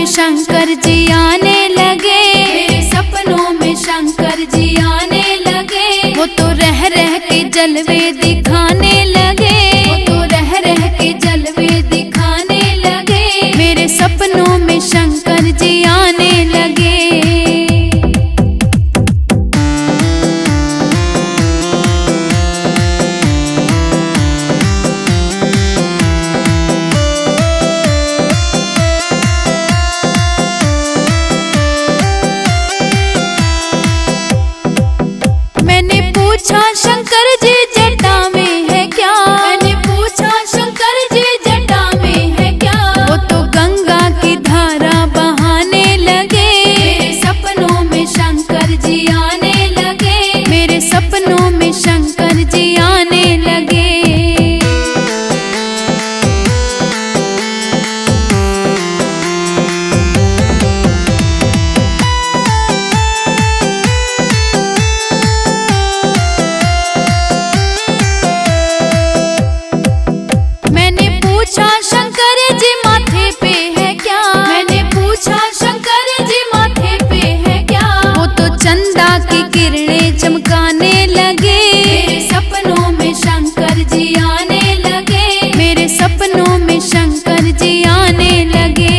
में शंकर जी आने लगे, मेरे सपनों में शंकर जी आने लगे। वो तो रह रह के जलवे दिखाने लगे, वो तो रह रह के जलवे दिखाने लगे। मेरे सपनों में शंकर जी आने लगे। मैंने पूछा शंकर जी जटा में है क्या, मैंने पूछा शंकर जी जटा में है क्या। वो तो गंगा की धारा बहाने लगे, मेरे सपनों में शंकर जी आने लगे। मेरे सपनों में शंकर जी आने लगे। मैंने पूछा शंकर जी माथे पे है क्या, मैंने पूछा शंकर जी माथे पे है क्या। वो तो चंदा की किरणें चमकाने लगे, मेरे सपनों में शंकर जी आने लगे। मेरे सपनों में शंकर जी आने लगे।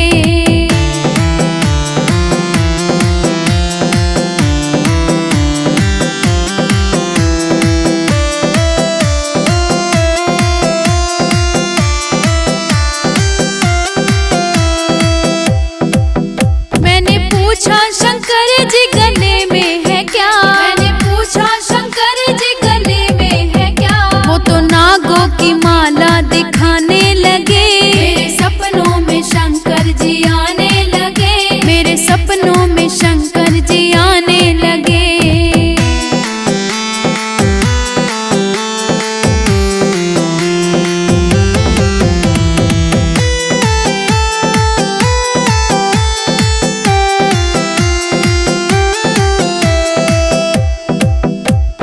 मैंने पूछा शंकर जी गले में है क्या, मैंने पूछा शंकर जी गले में है क्या। वो तो नागों की माला दिखाने लगे, मेरे सपनों में शंकर जी आने लगे। मेरे सपनों में शंकर जी आने लगे।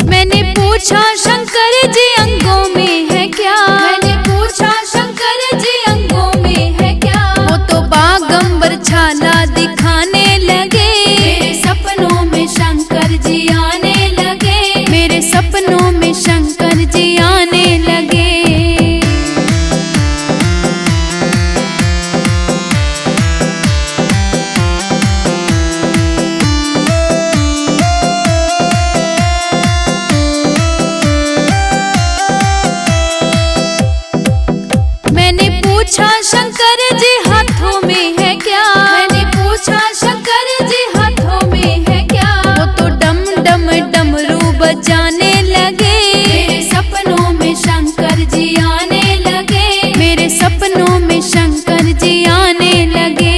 मैंने पूछा शंकर जी अंगों में है क्या, मैंने पूछा शंकर जी अंगों में है क्या। वो तो बागंबर छाला दिखाने लगे, मेरे सपनों में शंकर जी आने लगे। मेरे सपनों में शंकर जी आने लगे। मैंने पूछा शंकर जी हाथों में है क्या, मैंने पूछा शंकर जी हाथों में है क्या। वो तो डम डम डमरू बजाने लगे, मेरे सपनों में शंकर जी आने लगे। मेरे सपनों में शंकर जी आने लगे।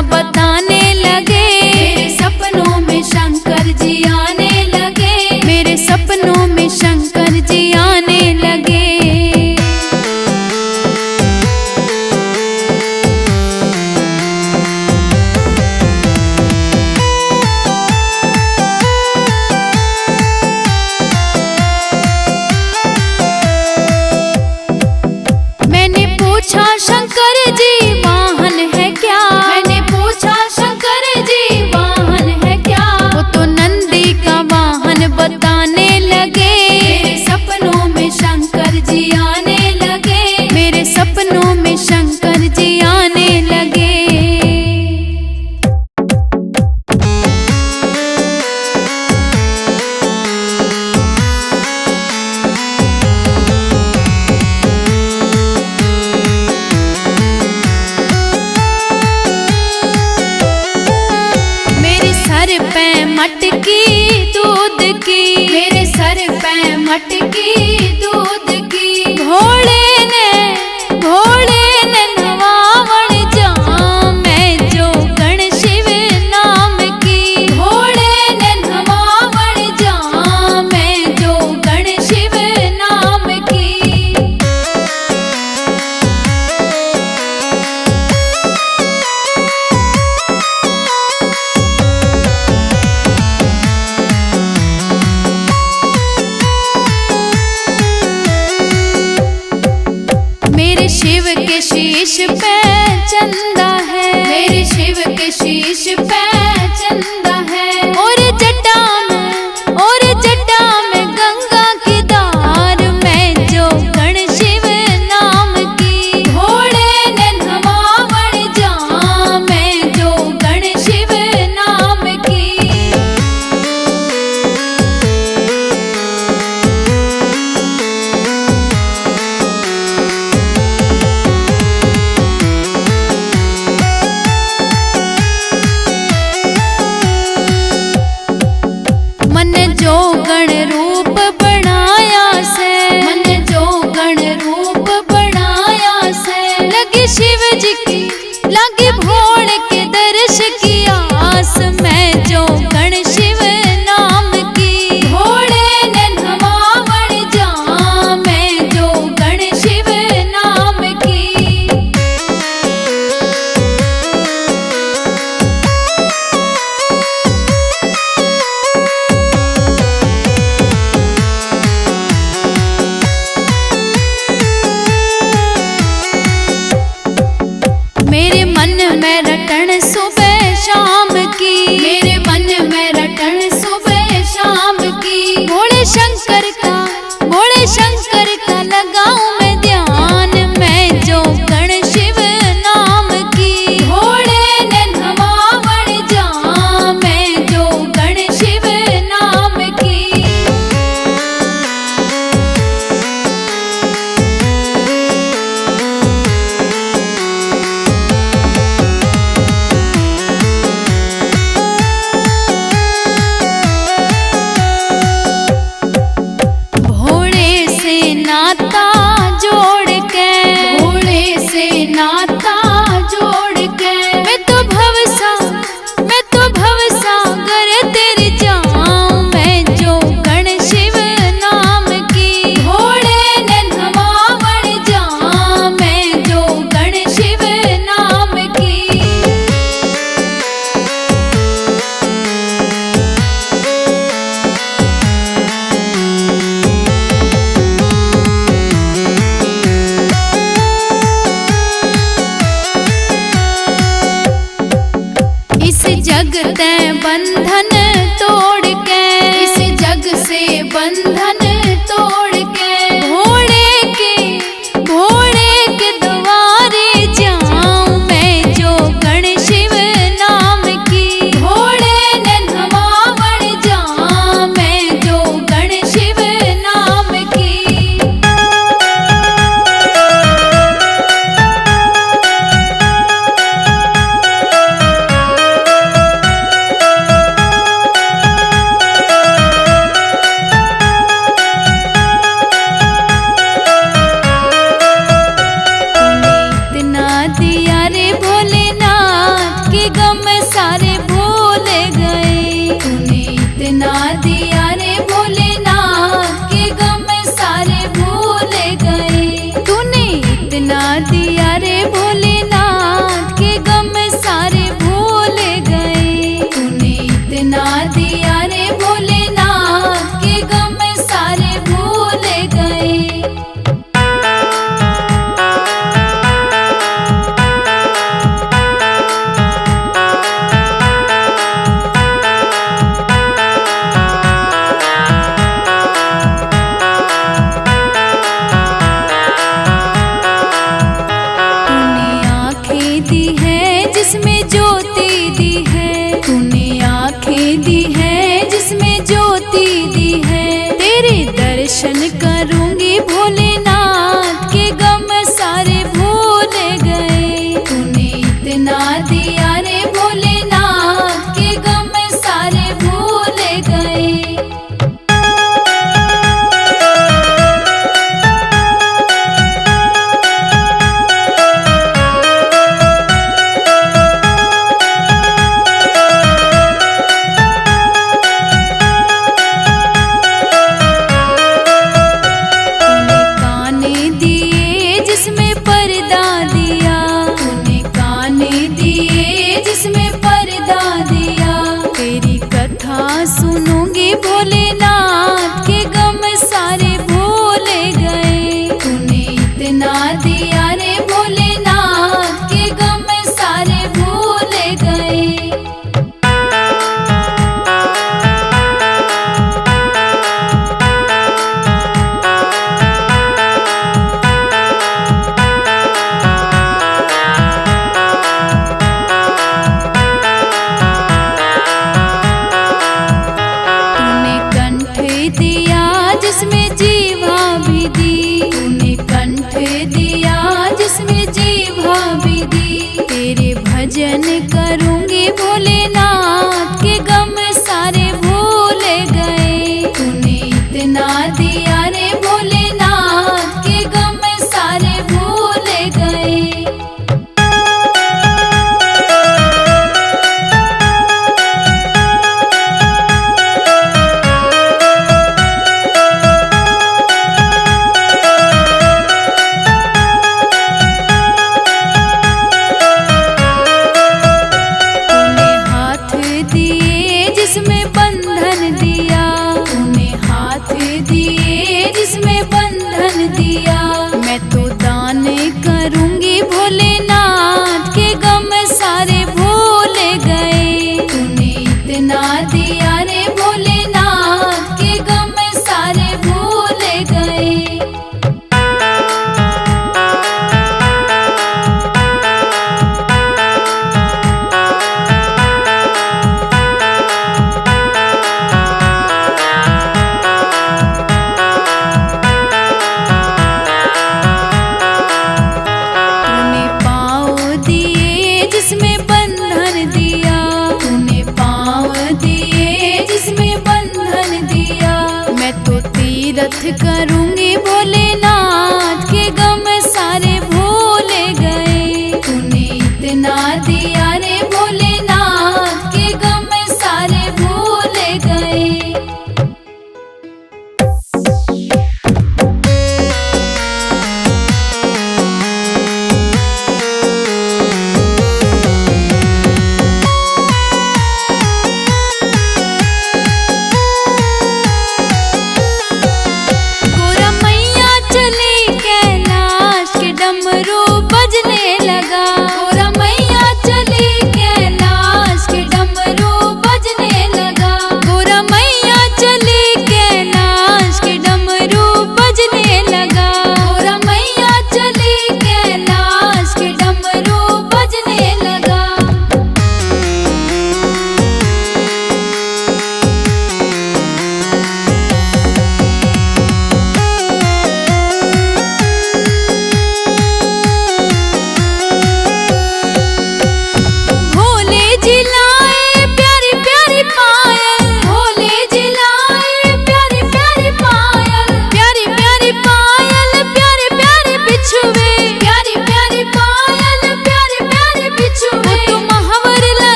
कथा बताने लगे। मेरे सपनों में शंकर जी आने लगे। मेरे सपनों में शंकर जी आने लगे। मैंने पूछा शंकर जी वाहन है क्या? मैंने पूछा शंकर जी वाहन है क्या? वो तो नंदी का वाहन बताने लगे। मेरे सपनों में शंकर जी आने लगे। मेरे सपनों में शंकर जी आने लगे। सर पे मटकी दूध की। मेरे सर पे मटकी दूध की। घोड़े ने नवावण जाऊं मैं जो गण शिव नाम की। घोड़े ने नवावण जाऊं मैं जो गण शिव नाम की। मेरे शिव के शीश पे चंदा है। मेरे शिव के शीश पे चंदा है। और जटा में गंगा की धार मैं जो गण शिव नाम की। घोड़े ने नवावण जाऊं मैं जो गण शिव नाम की। मन जो गण रूप बनाया से। मन जो गण रूप बनाया से। लगी शिव जी की लगी भोले के दर्श की आस मैं जो गण शिव नाम की। घोड़े ने नवावण जाऊं मैं जो गण शिव नाम की। मेरे मन में रटन सुबह शाम की। मेरे मन में रटन सुबह शाम की। भोले शंकर का लगाऊं मैं ध्यान मैं जो गण शिव नाम की। घोड़े ने नवावण जाऊं मैं जो गण शिव नाम की। भोले से नाता जोड़ के। भोले से नाता जोड़ के। मैं तो भवसागर तेरे जाऊं मैं जो गण शिव नाम की। घोड़े ने नवावण जाऊं मैं जो गण शिव नाम की। इस जग ते बंधन तोड़ के। इस जग से बंधन तोड़ के। घोड़े के द्वारे जाऊं मैं जो गण शिव नाम की। घोड़े ने नवावण जाऊं मैं जो गण शिव नाम की।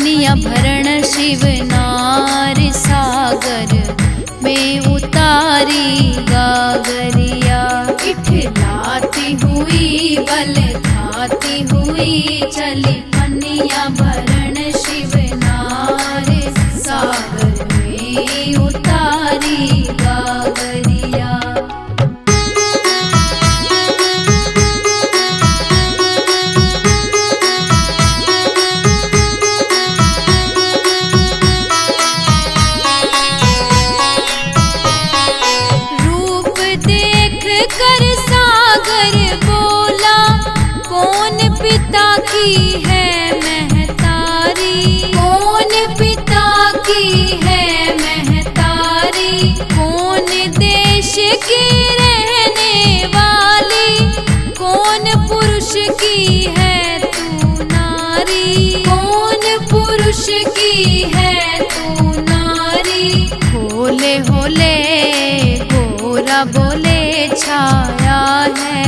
पनिया भरण शिव नार सागर में उतारी गागरिया। इठलाती हुई बल खाती हुई चली पनिया भरण शिव नार सागर में उतारी गागरिया। कर सागर बोला कौन पिता की है महतारी, कौन पिता की है महतारी, कौन देश की रहने वाली, कौन पुरुष की है तू नारी, कौन पुरुष की है तू नारी। होले होले गोरा बोले छाया है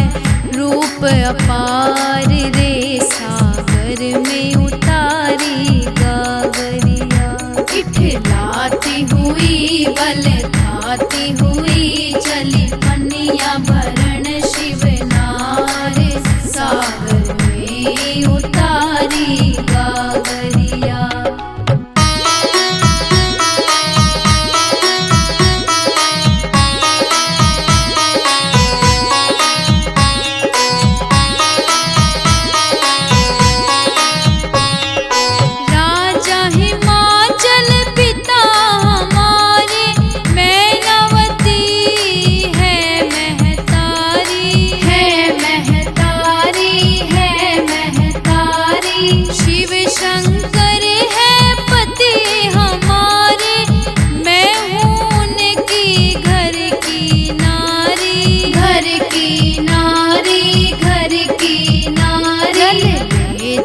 रूप अपार रे सागर में उतारी गागरिया। इठलाती हुई बल खाती हुई चली पनिया भरण शिव नार सागर में उतारी गागरिया।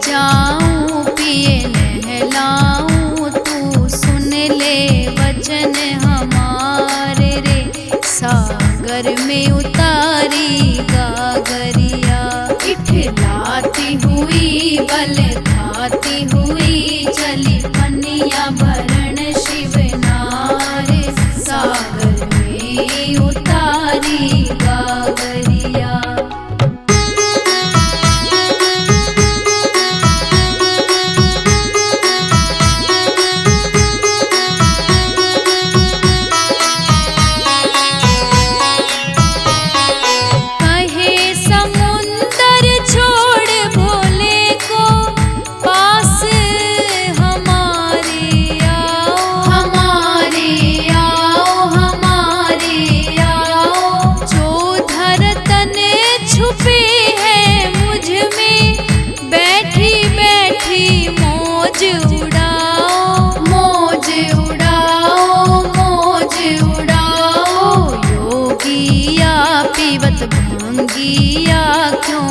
जाऊं पिए नहलाऊं तू सुन ले वचन हमारे रे सागर में उतारी गागरिया। इठलाती हुई बल खाती हुई चली पनिया भरण शिव नार सागर में उतारी गागरिया। भांगिया क्यों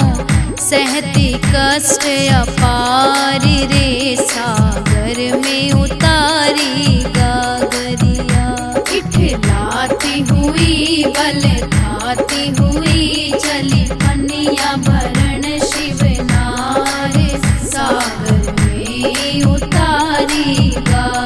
सहती कष्ट अपार रे सागर में उतारी गागरिया। इठलाती हुई बल खाती हुई चली पनिया भरण शिव नार सागर में उतारी गागरिया।